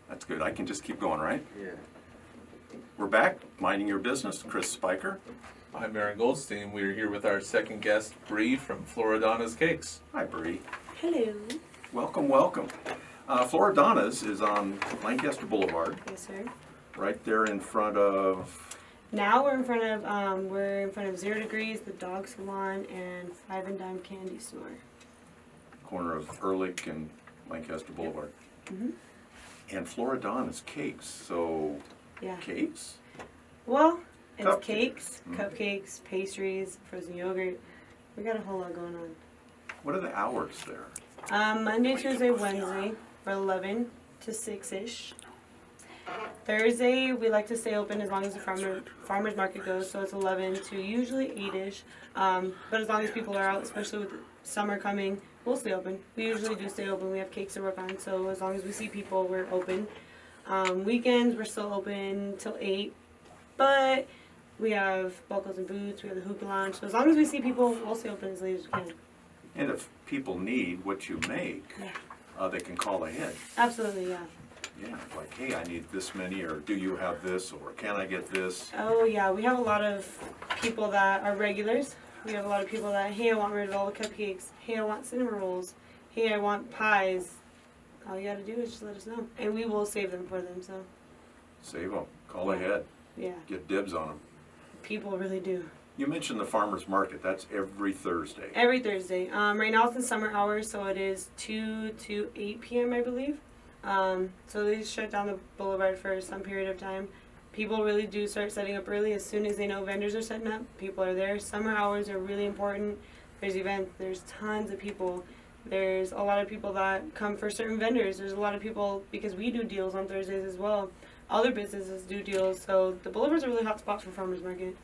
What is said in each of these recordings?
That's good. I can just keep going, right? Yeah. We're back, minding your business. Chris Spiker. I'm Aaron Goldstein. We're here with our second guest, Bree from FloraDonna's Cakes. Hi, Bree. Hello. Welcome, welcome. FloraDonna's is on Lancaster Boulevard, Yes, sir. right there in front of, Now we're in front of 0 Degrees, the Dog Salon, and Five and Dime Candy Store. corner of Ehrlich and Lancaster Boulevard. Mm-hmm. And FloraDonna's Cakes, so Yeah. cakes? Well, it's Cupcakes. cakes, Mm. cupcakes, pastries, frozen yogurt. We got a whole lot going on. What are the hours there? Monday, Tuesday, Wednesday, we're 11 to 6-ish. Thursday, we like to stay open as long as the farmer's market goes, so it's 11 to usually 8-ish. But as long as people are out, especially with summer coming, we'll stay open. We usually do stay open. We have cakes to work on, so as long as we see people, we're open. Weekends, we're still open till 8, but we have buckles and boots, we have the hookah lounge, so as long as we see people, we'll stay open as late as we can. And if people need what you make, they can call ahead. Absolutely, yeah. Yeah, like, hey, I need this many, or do you have this, or can I get this? Oh yeah, we have a lot of people that are regulars. We have a lot of people that, hey, I want red velvet cupcakes. Hey, I want cinnamon rolls. Hey, I want pies. All you gotta do is just let us know, and we will save them for them. So Save them, call Yeah. ahead, yeah, get dibs on them. people really do. You mentioned the farmer's market, that's every Thursday. Every Thursday. Right now it's in summer hours, so it is 2 to 8 p.m. I believe. So they shut down the boulevard for some period of time. People really do start setting up early as soon as they know vendors are setting up. People are there. Summer hours are really important. There's events. There's tons of people. There's a lot of people that come for certain vendors. There's a lot of people, because we do deals on Thursdays as well. Other businesses do deals. So the boulevard's a really hot spot for farmers market.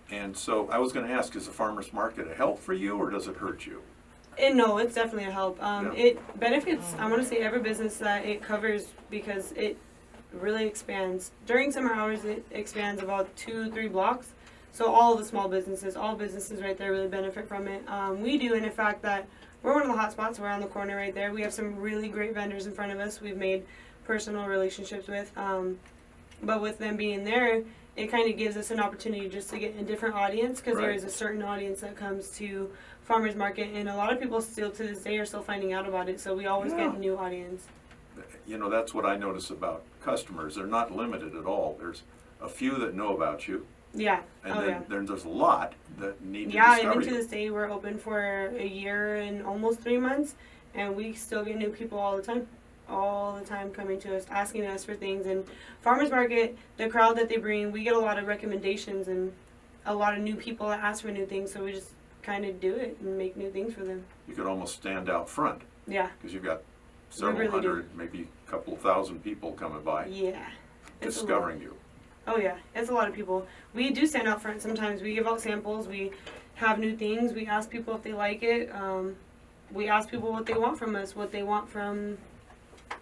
And so I was gonna ask, is the farmer's market a help for you, or does it hurt you? And no, it's definitely a help. Yeah. It benefits, I want to say, every business that it covers because it really expands. During summer hours, it expands about 2-3 blocks. So all the small businesses, all businesses right there really benefit from it. We do, in the fact that we're one of the hot spots. We're on the corner right there. We have some really great vendors in front of us. We've made personal relationships with. But with them being there, it kind of gives us an opportunity just to get a different audience, because there Right. is a certain audience that comes to farmers market, and a lot of people still to this day are still finding out about it, so we always Yeah. get a new audience. You know, that's what I notice about customers, they're not limited at all. There's a few that know about you, Yeah. and Oh then yeah. there's a lot that need to Yeah, discover even to you. this day we're open for a year and almost 3 months, and we still get new people all the time. All the time coming to us, asking us for things. And farmers market, the crowd that they bring, we get a lot of recommendations and a lot of new people that ask for new things, so we just kind of do it and make new things for them. You could almost stand out front, Yeah. because you've got several really do. hundred, maybe a couple of thousand people coming by, Yeah. It's a lot. discovering you. Oh yeah, it's a lot of people. We do stand out front sometimes. We give out samples. We have new things. We ask people if they like it. We ask people what they want from us, what they want from,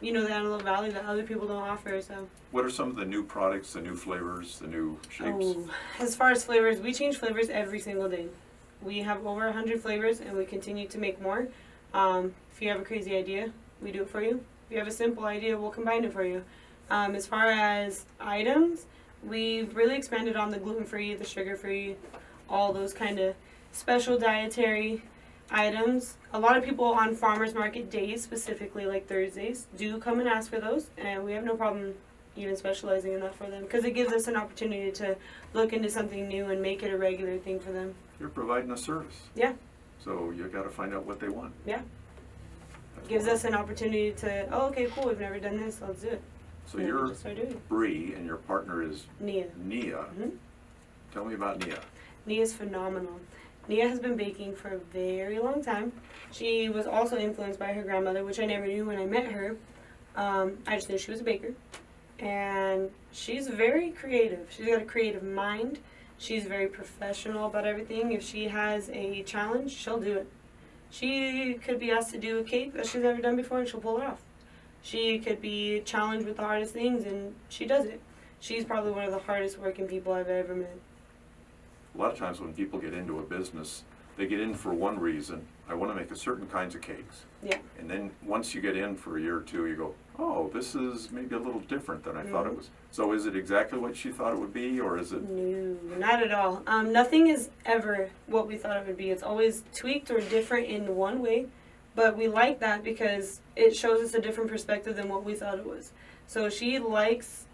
the Antelope Valley that other people don't offer. So. What are some of the new products, the new flavors, the new shapes? Oh, as far as flavors, we change flavors every single day. We have over 100 flavors, and we continue to make more. If you have a crazy idea, we do it for you. If you have a simple idea, we'll combine it for you. As far as items, we've really expanded on the gluten-free, the sugar-free, all those kind of special dietary items. A lot of people on farmers market days, specifically like Thursdays, do come and ask for those, and we have no problem even specializing in that for them, because it gives us an opportunity to look into something new and make it a regular thing for them. You're providing a service. Yeah. So you got to find out what they want. Yeah. That's Gives what- us an opportunity to, oh, okay, cool, we've never done this, let's do it. So And we you're just start doing it. Bree, and your partner is Nia. Nia. Mhm. Tell me about Nia. Nia's phenomenal. Nia has been baking for a very long time. She was also influenced by her grandmother, which I never knew when I met her. I just knew she was a baker. And she's very creative. She's got a creative mind. She's very professional about everything. If she has a challenge, she'll do it. She could be asked to do a cake that she's never done before, and she'll pull it off. She could be challenged with the hardest things, and she does it. She's probably one of the hardest working people I've ever met. A lot of times when people get into a business, they get in for one reason. I want to make a certain kinds of cakes. Yeah. And then once you get in for a year or two, you go, oh, this is maybe a little different than I thought it was. So is it exactly what she thought it would be, or is it? No, not at all. Nothing is ever what we thought it would be. It's always tweaked or different in one way, but we like that because it shows us a different perspective than what we thought it was. So she likes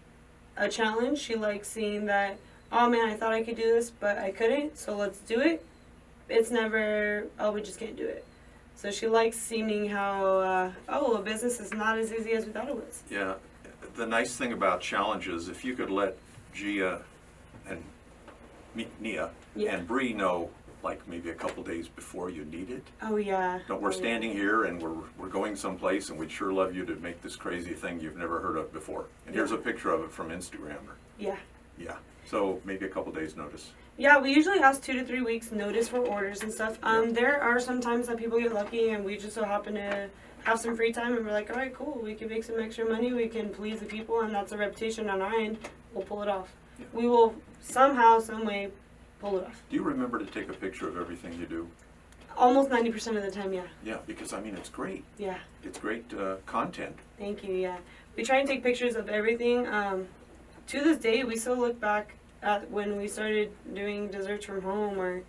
a challenge. She likes seeing that, oh man, I thought I could do this, but I couldn't, so let's do it. It's never, oh, we just can't do it. So she likes seeing how, oh, a business is not as easy as we thought it was. Yeah. The nice thing about challenges, if you could let Gia and Nia Yeah. and Bree know, like maybe a couple days before you need it. Oh yeah. We're Oh, yeah. standing here and we're going someplace, and we'd sure love you to make this crazy thing you've never heard of before. And here's a picture of it from Instagram. Yeah. Yeah. So maybe a couple days notice. Yeah, we usually ask 2 to 3 weeks notice for orders and stuff. There are some times that people get lucky and we just so happen to have some free time and we're like, all right, cool, we can make some extra money, we can please the people, and that's a reputation on our end. We'll pull it off. Yeah. We will somehow, some way, pull it off. Do you remember to take a picture of everything you do? Almost 90% of the time, yeah. Yeah, because I mean, it's great. Yeah. It's great content. Thank you, yeah. We try and take pictures of everything. To this day, we still look back at when we started doing desserts from home or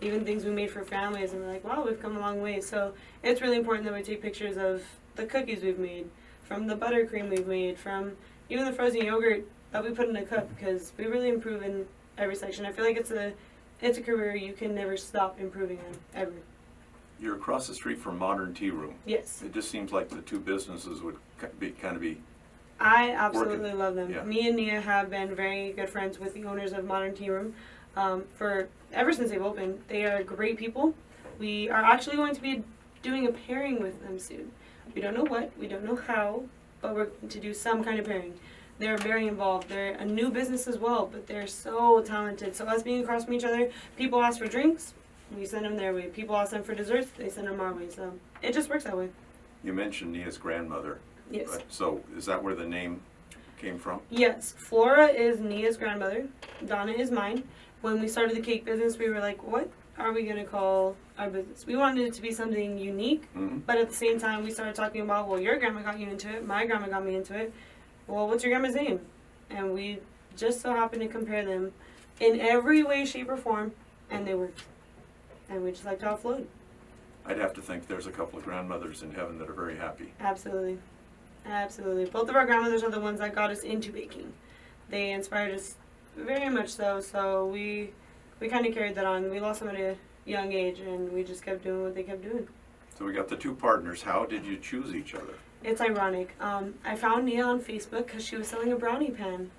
even things we made for families, and we're like, wow, we've come a long way. So it's really important that we take pictures of the cookies we've made, from the buttercream we've made, from even the frozen yogurt that we put in a cup, because we really improve in every section. I feel like it's a career you can never stop improving in, ever. You're across the street from Modern Tea Room. Yes. It just seems like the two businesses would kind of be. I absolutely love them. Yeah. Me and Nia have been very good friends with the owners of Modern Tea Room for ever since they've opened. They are great people. We are actually going to be doing a pairing with them soon. We don't know what, we don't know how, but we're going to do some kind of pairing. They're very involved. They're a new business as well, but they're so talented. So us being across from each other, people ask for drinks, we send them their way. People ask them for desserts, they send them our way. So it just works that way. You mentioned Nia's grandmother. Yes. So is that where the name came from? Yes, Flora is Nia's grandmother. Donna is mine. When we started the cake business, we were like, what are we going to call our business? We wanted it to be something unique, but at the same time, we started talking about, well, your grandma got you into it, my grandma got me into it. Well, what's your grandma's name? And we just so happened to compare them in every way, shape, or form, and they worked. And we just liked how it flowed. I'd have to think there's a couple of grandmothers in heaven that are very happy. Absolutely. Absolutely. Both of our grandmothers are the ones that got us into baking. They inspired us very much so we kind of carried that on. We lost them at a young age, and we just kept doing what they kept doing. So we got the two partners. How did you choose each other? It's ironic. I found Nia on Facebook because she was selling a brownie pan.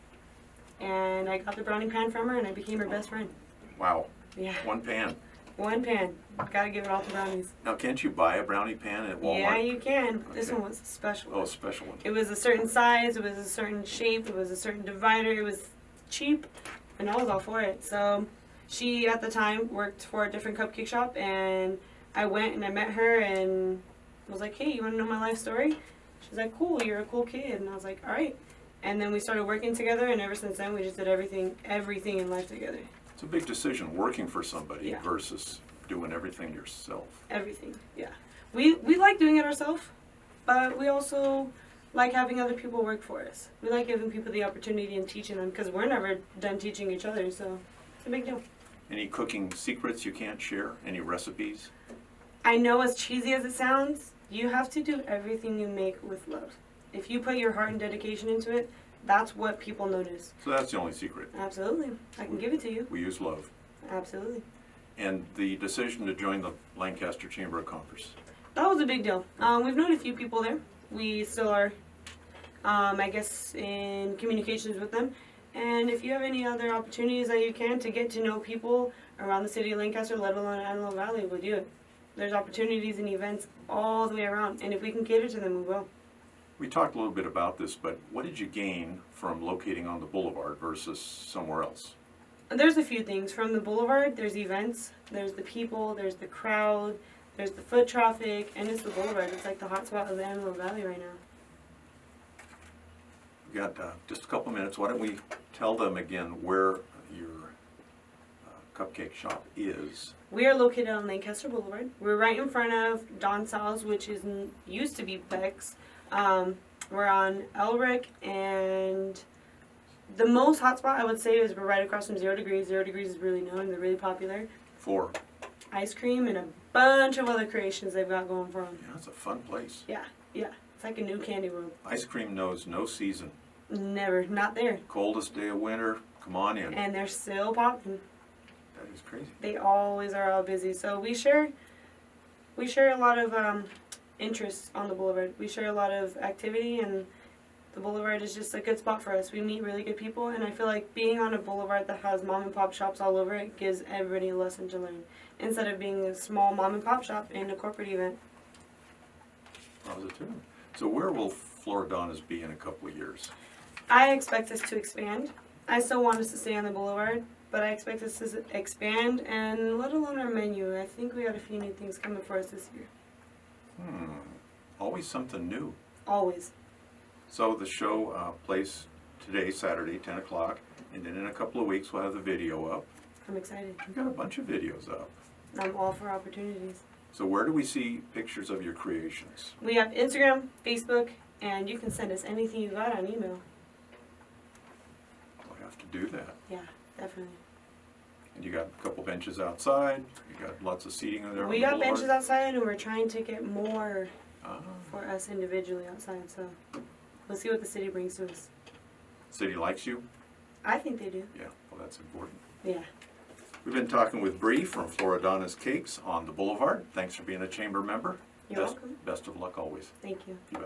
And I got the brownie pan from her, and I became her best friend. Wow. Yeah. One pan. One pan. Gotta give it all to brownies. Now, can't you buy a brownie pan at Walmart? Yeah, you can. This Okay. one was a special. Oh, a special one. It was a certain size, it was a certain shape, it was a certain divider, it was cheap, and I was all for it. So she, at the time, worked for a different cupcake shop, and I went and I met her and was like, hey, you want to know my life story? She's like, cool, you're a cool kid. And I was like, all right. And then we started working together, and ever since then, we just did everything in life together. It's a big decision, working for somebody Yeah. versus doing everything yourself. Everything, yeah. We like doing it ourselves, but we also like having other people work for us. We like giving people the opportunity and teaching them, because we're never done teaching each other, so it's a big deal. Any cooking secrets you can't share? Any recipes? I know, as cheesy as it sounds, you have to do everything you make with love. If you put your heart and dedication into it, that's what people notice. So that's the only secret. Absolutely. I can give it to you. We use love. Absolutely. And the decision to join the Lancaster Chamber of Commerce. That was a big deal. We've known a few people there. We still are, I guess, in communications with them. And if you have any other opportunities that you can to get to know people around the city of Lancaster, let alone Antelope Valley, we'll do it. There's opportunities and events all the way around, and if we can cater to them, we will. We talked a little bit about this, but what did you gain from locating on the boulevard versus somewhere else? There's a few things. From the boulevard, there's events, there's the people, there's the crowd, there's the foot traffic, and it's the boulevard. It's like the hot spot of the Antelope Valley right now. We got just a couple minutes. Why don't we tell them again where your cupcake shop is. We are located on Lancaster Boulevard. We're right in front of Don Sal's, which is used to be Peck's. We're on Elric, and the most hotspot I would say is we're right across from 0 Degrees. 0 Degrees is really known; they're really popular. For. Ice cream and a bunch of other creations they've got going for them. Yeah, it's a fun place. Yeah, it's like a new candy world. Ice cream knows no season. Never, not there. Coldest day of winter, come on in. And they're still popping. That is crazy. They always are all busy. So we share a lot of interests on the boulevard. We share a lot of activity, and the boulevard is just a good spot for us. We meet really good people, and I feel like being on a boulevard that has mom and pop shops all over it gives everybody a lesson to learn, instead of being a small mom and pop shop in a corporate event. Positive. So where will FloraDonna's be in a couple of years? I expect us to expand. I still want us to stay on the boulevard, but I expect us to expand, and let alone our menu. I think we got a few new things coming for us this year. Always something new. Always. So the show plays today, Saturday, 10 o'clock, and then in a couple of weeks we'll have the video up. I'm excited. We've got a bunch of videos up. I'm all for opportunities. So where do we see pictures of your creations? We have Instagram, Facebook, and you can send us anything you got on email. We'll have to do that. Yeah, definitely. And you got a couple benches outside. You got lots of seating there. We got benches outside, and we're trying to get more Ah, for us individually outside, so we'll see what the city brings to us. city likes you? I think they do. Yeah, well that's important. Yeah. We've been talking with Bree from FloraDonna's Cakes on the Boulevard. Thanks for being a chamber member. You're welcome. Best of luck always. Thank you. You bet.